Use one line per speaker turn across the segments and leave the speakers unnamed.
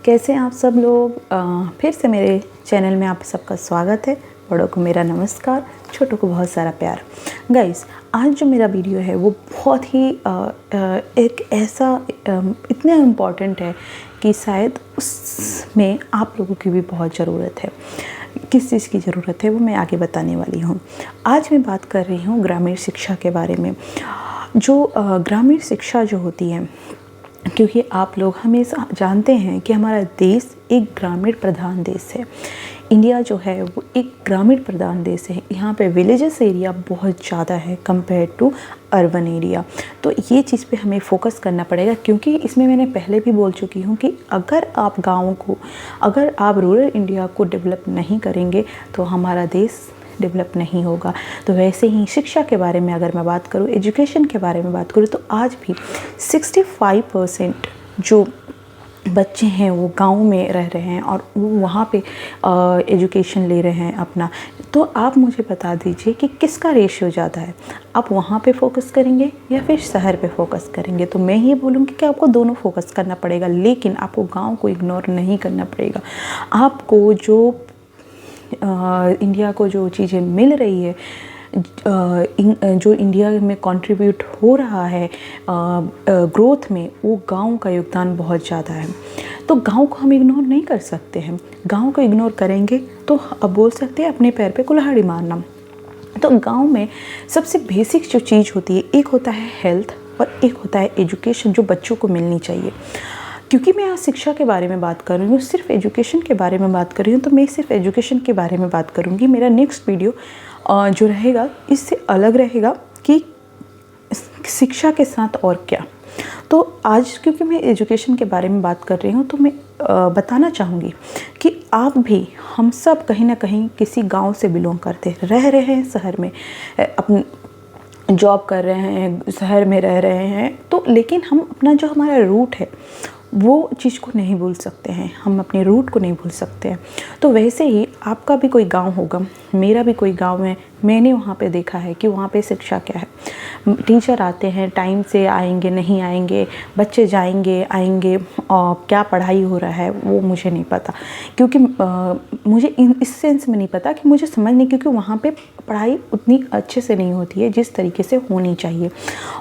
कैसे हैं आप सब लोग। फिर से मेरे चैनल में आप सबका स्वागत है। बड़ों को मेरा नमस्कार, छोटों को बहुत सारा प्यार। गाइस, आज जो मेरा वीडियो है वो बहुत ही एक ऐसा इतना इम्पॉर्टेंट है कि शायद उसमें आप लोगों की भी बहुत ज़रूरत है। किस चीज़ की ज़रूरत है वो मैं आगे बताने वाली हूँ। आज मैं बात कर रही हूँ ग्रामीण शिक्षा के बारे में। जो ग्रामीण शिक्षा जो होती है, क्योंकि आप लोग हमेशा जानते हैं कि हमारा देश एक ग्रामीण प्रधान देश है। इंडिया जो है वो एक ग्रामीण प्रधान देश है। यहाँ पे विलेजेस एरिया बहुत ज़्यादा है कंपेयर टू अर्बन एरिया। तो ये चीज़ पे हमें फोकस करना पड़ेगा, क्योंकि इसमें मैंने पहले भी बोल चुकी हूँ कि अगर आप रूरल इंडिया को डेवलप नहीं करेंगे तो हमारा देश डेवलप नहीं होगा। तो वैसे ही शिक्षा के बारे में अगर मैं बात करूँ, एजुकेशन के बारे में बात करूँ, तो आज भी 65% जो बच्चे हैं वो गांव में रह रहे हैं और वो वहाँ पे एजुकेशन ले रहे हैं अपना। तो आप मुझे बता दीजिए कि किसका रेशियो ज़्यादा है, आप वहाँ पे फोकस करेंगे या फिर शहर पे फोकस करेंगे। तो मैं ये बोलूँगी कि आपको दोनों फोकस करना पड़ेगा, लेकिन आपको गांव को इग्नोर नहीं करना पड़ेगा। आपको जो इंडिया को जो चीज़ें मिल रही है, जो इंडिया में कंट्रीब्यूट हो रहा है ग्रोथ में, वो गांव का योगदान बहुत ज़्यादा है। तो गांव को हम इग्नोर नहीं कर सकते हैं। गांव को इग्नोर करेंगे तो अब बोल सकते हैं अपने पैर पे कुल्हाड़ी मारना। तो गांव में सबसे बेसिक जो चीज़ होती है, एक होता है हेल्थ और एक होता है एजुकेशन, जो बच्चों को मिलनी चाहिए। क्योंकि मैं आज शिक्षा के बारे में बात कर रही हूँ, सिर्फ एजुकेशन के बारे में बात कर रही हूँ, तो मैं सिर्फ एजुकेशन के बारे में बात करूँगी। मेरा नेक्स्ट वीडियो जो रहेगा इससे अलग रहेगा कि शिक्षा के साथ और क्या। तो आज क्योंकि मैं एजुकेशन के बारे में बात कर रही हूँ, तो मैं बताना चाहूँगी कि आप भी, हम सब कहीं ना कहीं किसी गांव से बिलोंग करते रह रहे हैं, शहर में अपने जॉब कर रहे हैं, शहर में रह रहे हैं। तो लेकिन हम अपना जो हमारा रूट है वो चीज़ को नहीं भूल सकते हैं, हम अपने रूट को नहीं भूल सकते हैं। तो वैसे ही आपका भी कोई गांव होगा, मेरा भी कोई गांव है। मैंने वहाँ पे देखा है कि वहाँ पे शिक्षा क्या है। टीचर आते हैं, टाइम से आएंगे नहीं आएंगे, बच्चे जाएंगे आएंगे, और क्या पढ़ाई हो रहा है वो मुझे नहीं पता। क्योंकि मुझे इस सेंस में नहीं पता कि मुझे समझ नहीं, क्योंकि वहाँ पे पढ़ाई उतनी अच्छे से नहीं होती है जिस तरीके से होनी चाहिए।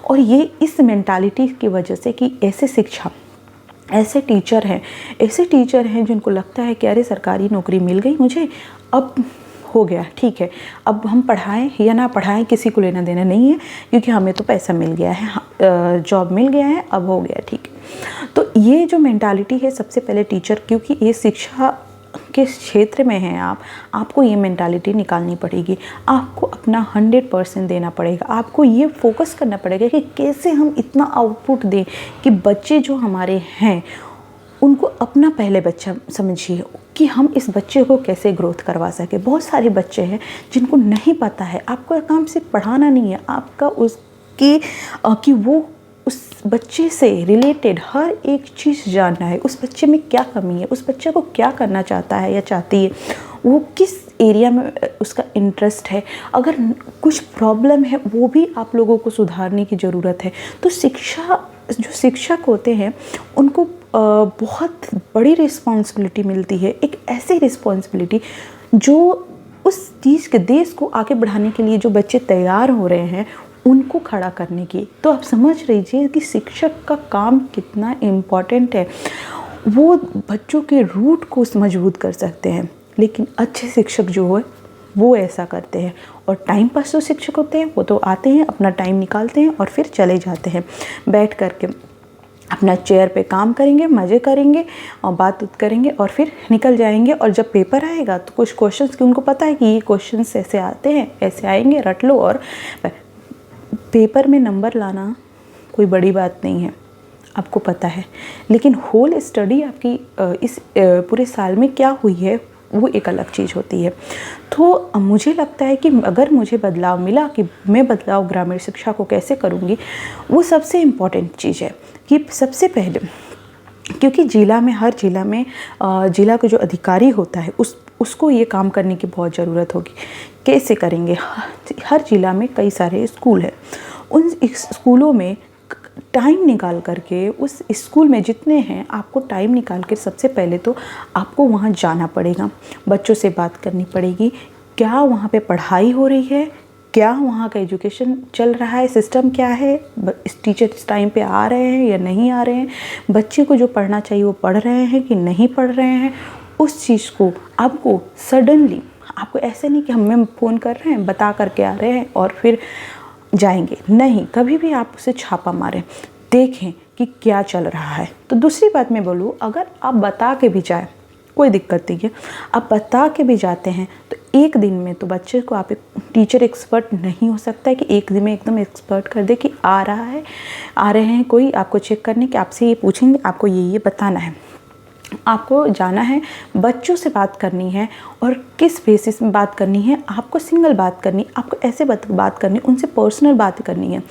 और ये इस मेंटालिटी की वजह से कि ऐसे टीचर हैं जिनको लगता है कि अरे सरकारी नौकरी मिल गई मुझे, अब हो गया, ठीक है, अब हम पढ़ाएं या ना पढ़ाएं किसी को लेना देना नहीं है, क्योंकि हमें तो पैसा मिल गया है, जॉब मिल गया है, अब हो गया, ठीक है। तो ये जो मेंटालिटी है, सबसे पहले टीचर, क्योंकि ये शिक्षा के क्षेत्र में हैं आपको ये मेंटालिटी निकालनी पड़ेगी। आपको अपना 100% देना पड़ेगा। आपको ये फोकस करना पड़ेगा कि कैसे हम इतना आउटपुट दें कि बच्चे जो हमारे हैं उनको अपना पहले बच्चा समझिए, कि हम इस बच्चे को कैसे ग्रोथ करवा सके। बहुत सारे बच्चे हैं जिनको नहीं पता है। आपका काम सिर्फ पढ़ाना नहीं है, आपका कि वो उस बच्चे से रिलेटेड हर एक चीज़ जानना है। उस बच्चे में क्या कमी है, उस बच्चे को क्या करना चाहता है या चाहती है, वो किस एरिया में उसका इंटरेस्ट है, अगर कुछ प्रॉब्लम है वो भी आप लोगों को सुधारने की ज़रूरत है। तो जो शिक्षक होते हैं उनको बहुत बड़ी रिस्पॉन्सिबिलिटी मिलती है, एक ऐसी रिस्पॉन्सिबिलिटी जो उस चीज़ के देश को आगे बढ़ाने के लिए जो बच्चे तैयार हो रहे हैं उनको खड़ा करने की। तो आप समझ लीजिए कि शिक्षक का काम कितना इम्पॉर्टेंट है। वो बच्चों के रूट को मजबूत कर सकते हैं, लेकिन अच्छे शिक्षक जो है वो ऐसा करते हैं। और टाइम पास जो शिक्षक होते हैं वो तो आते हैं, अपना टाइम निकालते हैं और फिर चले जाते हैं, बैठ करके अपना चेयर पे काम करेंगे, मज़े करेंगे और बात करेंगे और फिर निकल जाएंगे। और जब पेपर आएगा तो कुछ क्वेश्चंस कि उनको पता है कि ये क्वेश्चंस ऐसे आते हैं, ऐसे आएंगे, रट लो। और पेपर में नंबर लाना कोई बड़ी बात नहीं है, आपको पता है। लेकिन होल स्टडी आपकी इस पूरे साल में क्या हुई है वो एक अलग चीज़ होती है। तो मुझे लगता है कि अगर मुझे बदलाव मिला कि मैं बदलाव ग्रामीण शिक्षा को कैसे करूँगी, वो सबसे इम्पॉर्टेंट चीज़ है कि सबसे पहले, क्योंकि हर जिला में जिला का जो अधिकारी होता है उसको ये काम करने की बहुत ज़रूरत होगी। कैसे करेंगे? हर जिला में कई सारे स्कूल हैं, उन स्कूलों में टाइम निकाल करके उस स्कूल में जितने हैं, आपको टाइम निकाल के सबसे पहले तो आपको वहाँ जाना पड़ेगा, बच्चों से बात करनी पड़ेगी, क्या वहाँ पे पढ़ाई हो रही है, क्या वहाँ का एजुकेशन चल रहा है, सिस्टम क्या है, टीचर इस टाइम पे आ रहे हैं या नहीं आ रहे हैं, बच्चे को जो पढ़ना चाहिए वो पढ़ रहे हैं कि नहीं पढ़ रहे हैं। उस चीज़ को आपको सडनली, आपको ऐसे नहीं कि हमें फ़ोन कर रहे हैं, बता करके आ रहे हैं और फिर जाएंगे, नहीं, कभी भी आप उसे छापा मारें, देखें कि क्या चल रहा है। तो दूसरी बात मैं बोलूँ, अगर आप बता के भी जाए कोई दिक्कत नहीं है, आप बता के भी जाते हैं तो एक दिन में तो बच्चे को आप, एक टीचर एक्सपर्ट नहीं हो सकता है कि एक दिन में एकदम एक्सपर्ट कर दे कि आ रहे हैं कोई आपको चेक करने, कि आपसे ये पूछेंगे, आपको ये बताना है। आपको जाना है, बच्चों से बात करनी है, और किस बेसिस में बात करनी है, आपको सिंगल बात करनी, आपको ऐसे बात करनी, उनसे पर्सनल बात करनी है,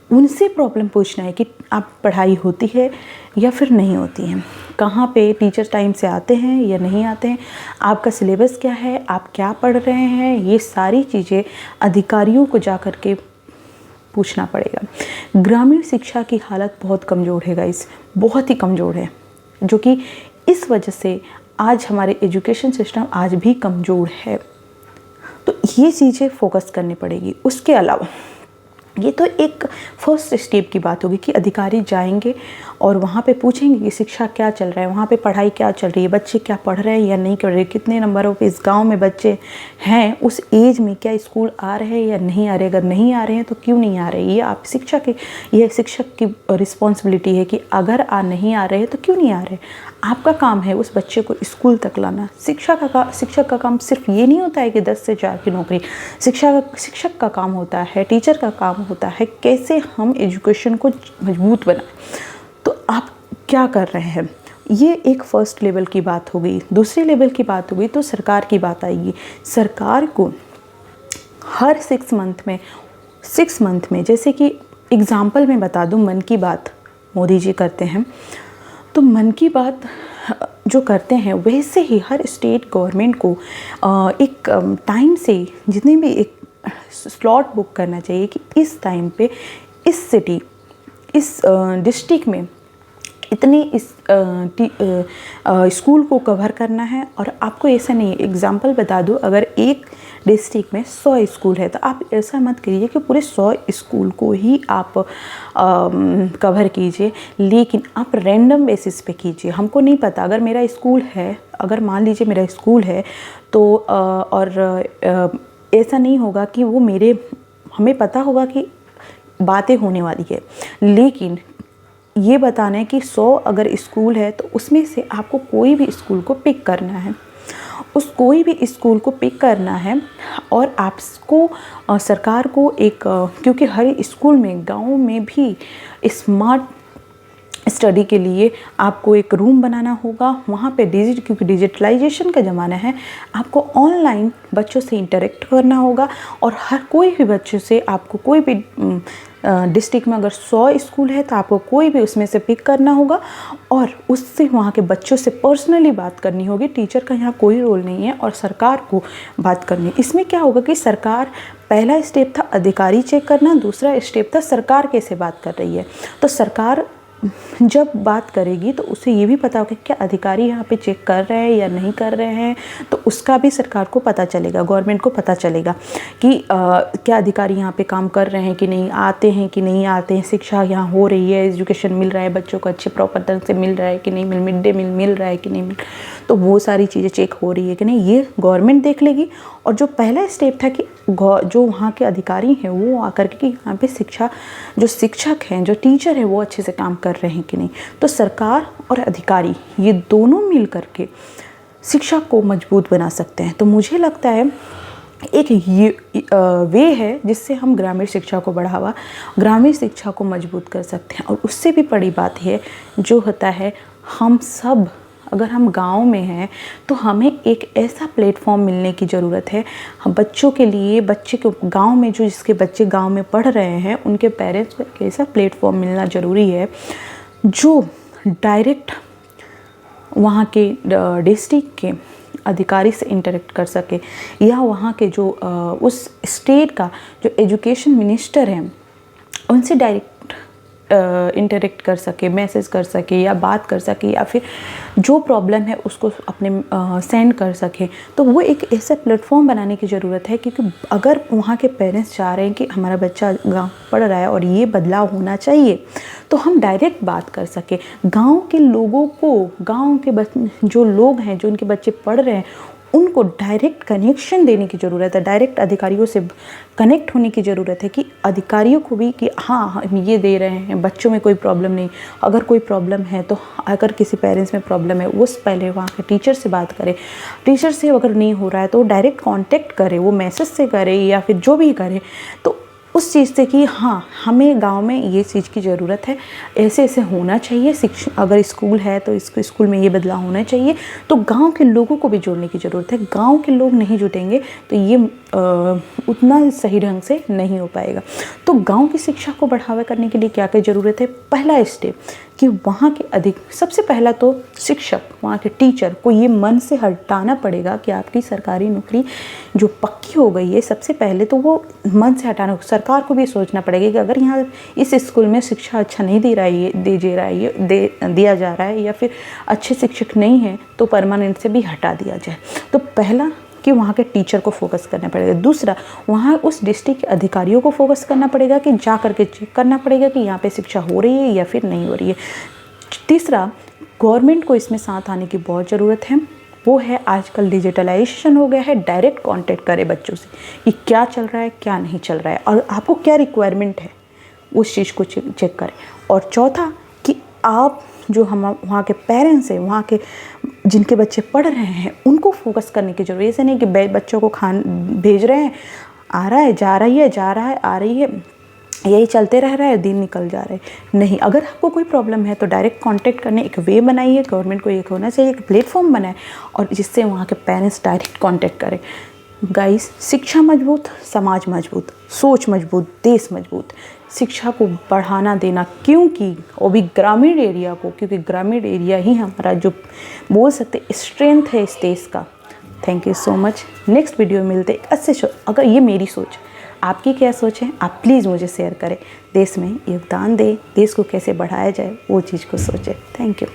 उनसे प्रॉब्लम पूछना है कि आप पढ़ाई होती है या फिर नहीं होती है, कहाँ पे टीचर टाइम से आते हैं या नहीं आते हैं, आपका सिलेबस क्या है, आप क्या पढ़ रहे हैं, ये सारी चीज़ें अधिकारियों को जा कर के पूछना पड़ेगा। ग्रामीण शिक्षा की हालत बहुत कमज़ोर है गाइस, बहुत ही कमज़ोर है, जो कि इस वजह से आज हमारे एजुकेशन सिस्टम आज भी कमज़ोर है। तो ये चीज़ें फोकस करनी पड़ेगी। उसके अलावा ये तो एक फर्स्ट स्टेप की बात होगी कि अधिकारी जाएंगे और वहाँ पे पूछेंगे कि शिक्षा क्या चल रहा है, वहाँ पे पढ़ाई क्या चल रही है, बच्चे क्या पढ़ रहे हैं या नहीं कर रहे, कितने नंबरों पे इस गांव में बच्चे हैं, उस एज में क्या स्कूल आ रहे हैं या नहीं आ रहे, अगर नहीं आ रहे हैं तो क्यों नहीं आ रहे। ये शिक्षक की रिस्पॉन्सिबिलिटी है कि अगर नहीं आ रहे हैं तो क्यों नहीं आ रहे। आपका काम है उस बच्चे को स्कूल तक लाना। शिक्षक का काम सिर्फ ये नहीं होता है कि 10 से 4 की नौकरी। शिक्षक का काम होता है, टीचर का काम होता है कैसे हम एजुकेशन को मजबूत बनाएं। तो आप क्या कर रहे हैं, ये एक फ़र्स्ट लेवल की बात हो गई। दूसरी लेवल की बात हो गई तो सरकार की बात आएगी। सरकार को हर 6 मंथ में जैसे कि एग्ज़ाम्पल मैं बता दूं, मन की बात मोदी जी करते हैं, तो मन की बात जो करते हैं वैसे ही हर स्टेट गवर्नमेंट को एक टाइम से जितने भी एक स्लॉट बुक करना चाहिए कि इस टाइम पे इस सिटी, इस डिस्ट्रिक्ट में इतने इस स्कूल को कवर करना है। और आपको ऐसा नहीं है, एग्जांपल बता दूं, अगर एक डिस्ट्रिक्ट में 100 स्कूल है तो आप ऐसा मत करिए कि पूरे 100 स्कूल को ही आप कवर कीजिए, लेकिन आप रैंडम बेसिस पे कीजिए। हमको नहीं पता, अगर मेरा स्कूल है, अगर मान लीजिए मेरा स्कूल है तो ऐसा नहीं होगा कि वो हमें पता होगा कि बातें होने वाली है, लेकिन ये बताना है कि 100 अगर स्कूल है तो उसमें से आपको कोई भी स्कूल को पिक करना है, उस कोई भी स्कूल को पिक करना है। और आपको सरकार को एक क्योंकि हर स्कूल में, गांव में भी स्मार्ट स्टडी के लिए आपको एक रूम बनाना होगा। वहाँ पे क्योंकि डिजिटलाइजेशन का ज़माना है, आपको ऑनलाइन बच्चों से इंटरेक्ट करना होगा। और हर कोई भी बच्चों से आपको कोई भी डिस्ट्रिक्ट में अगर 100 स्कूल है तो आपको कोई भी उसमें से पिक करना होगा और उससे वहाँ के बच्चों से पर्सनली बात करनी होगी। टीचर का यहाँ कोई रोल नहीं है और सरकार को बात करनी है। इसमें क्या होगा कि सरकार, पहला स्टेप था अधिकारी चेक करना, दूसरा स्टेप था सरकार कैसे बात कर रही है। तो सरकार जब बात करेगी तो उसे ये भी पता होगा कि क्या अधिकारी यहाँ पे चेक कर रहे हैं या नहीं कर रहे हैं, तो उसका भी सरकार को पता चलेगा, गवर्नमेंट को पता चलेगा कि क्या अधिकारी यहाँ पे काम कर रहे हैं कि नहीं, आते हैं कि नहीं आते हैं, शिक्षा यहाँ हो रही है, एजुकेशन मिल रहा है बच्चों को अच्छे प्रॉपर ढंग से मिल रहा है कि नहीं, मिड डे मील मिल रहा है कि नहीं, तो वो सारी चीज़ें चेक हो रही है कि नहीं, ये गवर्नमेंट देख लेगी। और जो पहला स्टेप था कि जो वहाँ के अधिकारी हैं वो आकर के यहाँ पे जो शिक्षक हैं, जो टीचर हैं, वो अच्छे से काम कर रहे हैं कि नहीं। तो सरकार और अधिकारी ये दोनों मिल करके शिक्षा को मजबूत बना सकते हैं। तो मुझे लगता है एक ये वे है जिससे हम ग्रामीण शिक्षा को मजबूत कर सकते हैं। और उससे भी बड़ी बात है जो होता है, हम सब अगर हम गांव में हैं तो हमें एक ऐसा प्लेटफॉर्म मिलने की ज़रूरत है। हम बच्चों के लिए, बच्चे के गांव में जिसके बच्चे गांव में पढ़ रहे हैं उनके पेरेंट्स को एक ऐसा प्लेटफॉर्म मिलना ज़रूरी है जो डायरेक्ट वहाँ के डिस्ट्रिक्ट के अधिकारी से इंटरेक्ट कर सके, या वहाँ के जो उस स्टेट का जो एजुकेशन मिनिस्टर हैं उनसे डायरेक्ट इंटरेक्ट कर सके, मैसेज कर सके या बात कर सके, या फिर जो प्रॉब्लम है उसको अपने सेंड कर सके। तो वो एक ऐसा प्लेटफॉर्म बनाने की ज़रूरत है, क्योंकि अगर वहाँ के पेरेंट्स चाह रहे हैं कि हमारा बच्चा गाँव पढ़ रहा है और ये बदलाव होना चाहिए, तो हम डायरेक्ट बात कर सके। गांव के लोगों को, गांव के जो लोग हैं, जो उनके बच्चे पढ़ रहे हैं, उनको डायरेक्ट कनेक्शन देने की ज़रूरत है, डायरेक्ट अधिकारियों से कनेक्ट होने की ज़रूरत है, कि अधिकारियों को भी कि हाँ हम ये दे रहे हैं, बच्चों में कोई प्रॉब्लम नहीं। अगर कोई प्रॉब्लम है तो अगर किसी पेरेंट्स में प्रॉब्लम है, वो पहले वहाँ के टीचर से बात करे। टीचर से अगर नहीं हो रहा है तो डायरेक्ट कांटेक्ट करे, वो मैसेज से करे या फिर जो भी करे, तो उस चीज़ से कि हाँ हमें गांव में ये चीज़ की ज़रूरत है, ऐसे ऐसे होना चाहिए। शिक्षा अगर स्कूल है तो इसको स्कूल में ये बदलाव होना चाहिए। तो गांव के लोगों को भी जोड़ने की ज़रूरत है। गांव के लोग नहीं जुटेंगे तो ये उतना सही ढंग से नहीं हो पाएगा। तो गांव की शिक्षा को बढ़ावा करने के लिए क्या क्या ज़रूरत है? पहला स्टेप कि वहाँ के सबसे पहला तो शिक्षक, वहाँ के टीचर को ये मन से हटाना पड़ेगा कि आपकी सरकारी नौकरी जो पक्की हो गई है, सबसे पहले तो वो मन से हटाना। सरकार को भी सोचना पड़ेगा कि अगर यहाँ इस स्कूल में शिक्षा अच्छा नहीं दिया जा रहा है या फिर अच्छे शिक्षक नहीं है, तो परमानेंट से भी हटा दिया जाए। तो पहला कि वहाँ के टीचर को फोकस करना पड़ेगा। दूसरा, वहाँ उस डिस्ट्रिक्ट के अधिकारियों को फोकस करना पड़ेगा कि जा करके चेक करना पड़ेगा कि यहाँ पे शिक्षा हो रही है या फिर नहीं हो रही है। तीसरा, गवर्नमेंट को इसमें साथ आने की बहुत ज़रूरत है। वो है आजकल डिजिटलाइजेशन हो गया है, डायरेक्ट कांटेक्ट करे बच्चों से कि क्या चल रहा है, क्या नहीं चल रहा है और आपको क्या रिक्वायरमेंट है, उस चीज़ को चेक करें। और चौथा कि आप जो हम वहाँ के पेरेंट्स हैं, वहाँ के जिनके बच्चे पढ़ रहे हैं, उनको फोकस करने की ज़रूरत है। ऐसे नहीं कि बच्चों को भेज रहे हैं, आ रहा है, जा रही है, जा रहा है, आ रही है, यही चलते रह रहा है, दिन निकल जा रहा है। नहीं, अगर आपको कोई प्रॉब्लम है तो डायरेक्ट कांटेक्ट करने एक वे बनाइए। गवर्नमेंट को एक होना चाहिए, एक प्लेटफॉर्म बनाए और जिससे वहाँ के पेरेंट्स डायरेक्ट कांटेक्ट करें। गाइस, शिक्षा मजबूत, समाज मजबूत, सोच मजबूत, देश मजबूत। शिक्षा को बढ़ाना देना, क्योंकि वो भी ग्रामीण एरिया को, क्योंकि ग्रामीण एरिया ही हमारा जो बोल सकते स्ट्रेंथ है इस देश का। Thank you so much. Next video में मिलते अच्छे। अगर ये मेरी सोच, आपकी क्या सोच है, आप प्लीज़ मुझे शेयर करें। देश में योगदान दें, देश को कैसे बढ़ाया जाए वो चीज़ को सोचें। Thank you.